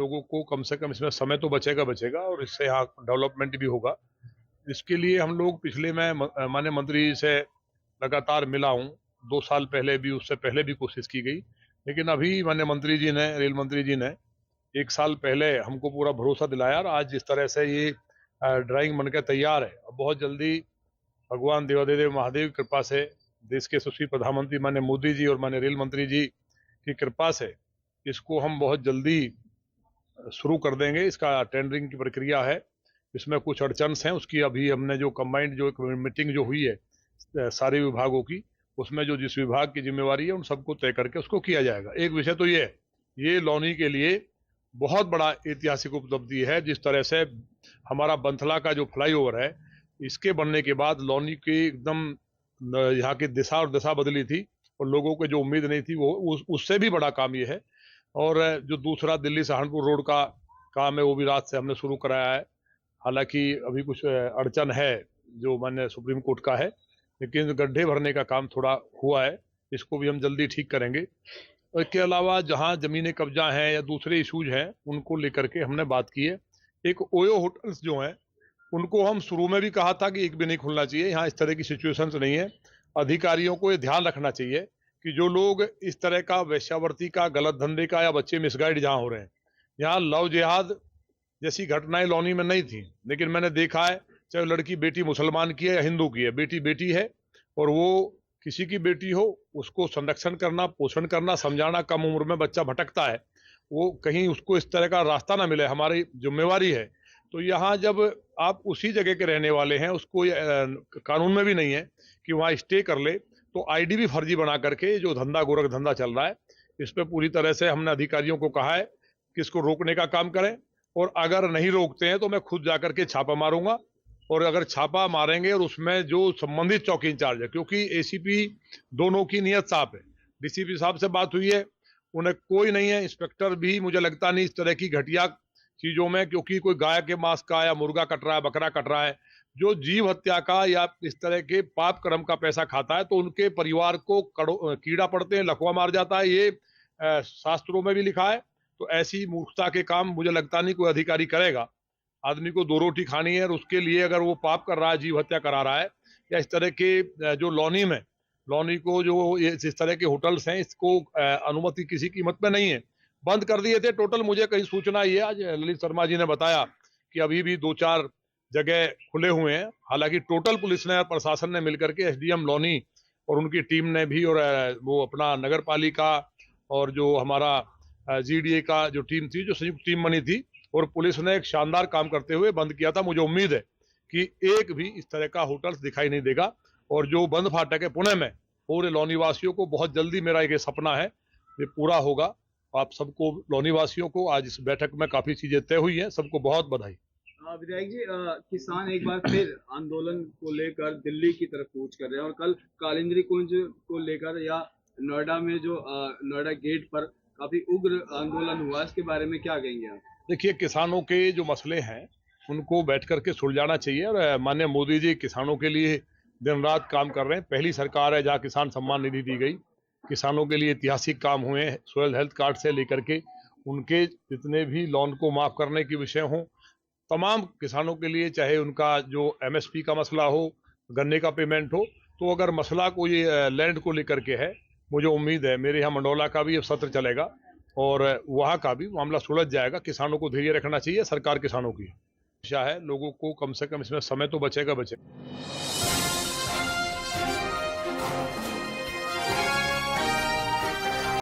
लोगों को कम से कम इसमें समय तो बचेगा और इससे यहाँ डेवलपमेंट भी होगा। इसके लिए हम लोग पिछले मैं माननीय मंत्री जी से लगातार मिला हूँ। 2 साल पहले भी, उससे पहले भी कोशिश की गई, लेकिन अभी माननीय मंत्री जी ने, रेल मंत्री जी ने 1 साल पहले हमको पूरा भरोसा दिलाया और आज जिस तरह से ये ड्राइंग बनकर तैयार है, अब बहुत जल्दी भगवान देवाधिदेव महादेव की कृपा से, देश के यशस्वी प्रधानमंत्री माननीय मोदी जी और माननीय रेल मंत्री जी की कृपा से इसको हम बहुत जल्दी शुरू कर देंगे। इसका टेंडरिंग की प्रक्रिया है, इसमें कुछ अड़चन हैं, उसकी अभी हमने जो कंबाइंड जो एक मीटिंग जो हुई है सारे विभागों की, उसमें जो जिस विभाग की जिम्मेवारी है उन सबको तय करके उसको किया जाएगा। एक विषय तो ये है, ये लौनी के लिए बहुत बड़ा ऐतिहासिक उपलब्धि है। जिस तरह से हमारा बंथला का जो फ्लाईओवर है, इसके बनने के बाद लौनी की एकदम यहाँ की दिशा और दशा बदली थी और लोगों को जो उम्मीद नहीं थी वो उससे भी बड़ा काम ये है। और जो दूसरा दिल्ली सहारनपुर रोड का काम है वो भी रात से हमने शुरू कराया है। हालांकि अभी कुछ अड़चन है जो माननीय सुप्रीम कोर्ट का है, लेकिन गड्ढे भरने का काम थोड़ा हुआ है, इसको भी हम जल्दी ठीक करेंगे। और इसके अलावा जहां जमीनी कब्जा है या दूसरे इशूज हैं उनको लेकर के हमने बात की है। एक ओयो होटल्स जो हैं उनको हम शुरू में भी कहा था कि एक भी नहीं खुलना चाहिए, यहाँ इस तरह की सिचुएशंस नहीं है। अधिकारियों को ये ध्यान रखना चाहिए कि जो लोग इस तरह का वेश्यावृत्ति का, गलत धंधे का या बच्चे मिसगाइड जहाँ हो रहे हैं, यहाँ लव जिहाद जैसी घटनाएं लौनी में नहीं थी, लेकिन मैंने देखा है चाहे लड़की बेटी मुसलमान की है या हिंदू की है, बेटी बेटी है और वो किसी की बेटी हो उसको संरक्षण करना, पोषण करना, समझाना। कम उम्र में बच्चा भटकता है, वो कहीं उसको इस तरह का रास्ता ना मिले, हमारी जिम्मेवारी है। तो यहाँ जब आप उसी जगह के रहने वाले हैं, उसको कानून में भी नहीं है कि वहाँ स्टे कर ले, तो आईडी भी फर्जी बना करके जो धंधा गोरख धंधा चल रहा है, इस पर पूरी तरह से हमने अधिकारियों को कहा है कि इसको रोकने का काम करें। और अगर नहीं रोकते हैं तो मैं खुद जाकर के छापा मारूंगा, और अगर छापा मारेंगे और उसमें जो संबंधित चौकी इंचार्ज है, क्योंकि एसीपी दोनों की नीयत साफ है, डीसीपी साहब से बात हुई है, उन्हें कोई नहीं है, इंस्पेक्टर भी मुझे लगता नहीं इस तरह की घटिया चीजों में, क्योंकि कोई गाय के मांस का या मुर्गा कट रहा है, बकरा कट रहा है, जो जीव हत्या का या इस तरह के पाप कर्म का पैसा खाता है तो उनके परिवार को कीड़ा पड़ते हैं, लकवा मार जाता है, ये शास्त्रों में भी लिखा है। तो ऐसी मूर्खता के काम मुझे लगता नहीं कोई अधिकारी करेगा। आदमी को 2 रोटी खानी है और उसके लिए अगर वो पाप कर रहा है, जीव हत्या करा रहा है, या इस तरह के जो लौनी को जो इस तरह के होटल्स हैं, इसको अनुमति किसी कीमत पे नहीं है, बंद कर दिए थे टोटल। मुझे कहीं सूचना ये आज ललित शर्मा जी ने बताया कि अभी भी 2-4 जगह खुले हुए हैं। हालांकि टोटल पुलिस ने, प्रशासन ने मिलकर के, एसडीएम लौनी और उनकी टीम ने भी, और वो अपना नगर पालिका और जो हमारा जीडीए का जो टीम थी, जो संयुक्त टीम बनी थी, और पुलिस ने एक शानदार काम करते हुए बंद किया था। मुझे उम्मीद है कि एक भी इस तरह का होटल्स दिखाई नहीं देगा, और जो बंद फाटक है पुणे में, पूरे लौनी वासियों को बहुत जल्दी, मेरा एक सपना है ये पूरा होगा। आप सबको, लौनी वासियों को, आज इस बैठक में काफी चीजें तय हुई हैं, सबको बहुत बधाई। विधायक जी, किसान एक बार फिर आंदोलन को लेकर दिल्ली की तरफ कूच कर रहे हैं और कल कालिंदी कुंज को लेकर या नोएडा में जो नोएडा गेट पर काफी उग्र आंदोलन हुआ, इसके बारे में क्या कहेंगे आप? देखिए, किसानों के जो मसले हैं उनको बैठ करके सुलझाना चाहिए, और माननीय मोदी जी किसानों के लिए दिन रात काम कर रहे हैं। पहली सरकार है जहाँ किसान सम्मान निधि दी गई, किसानों के लिए ऐतिहासिक काम हुए हैं। सोयल हेल्थ कार्ड से लेकर के उनके जितने भी लोन को माफ करने के विषय हों, तमाम किसानों के लिए, चाहे उनका जो एमएसपी का मसला हो, गन्ने का पेमेंट हो, तो अगर मसला कोई लैंड को लेकर के है, मुझे उम्मीद है मेरे यहाँ मंडौला का भी अब सत्र चलेगा और वहाँ का भी मामला सुलझ जाएगा। किसानों को धैर्य रखना चाहिए, सरकार किसानों की है, लोगों को कम से कम इसमें समय तो बचेगा।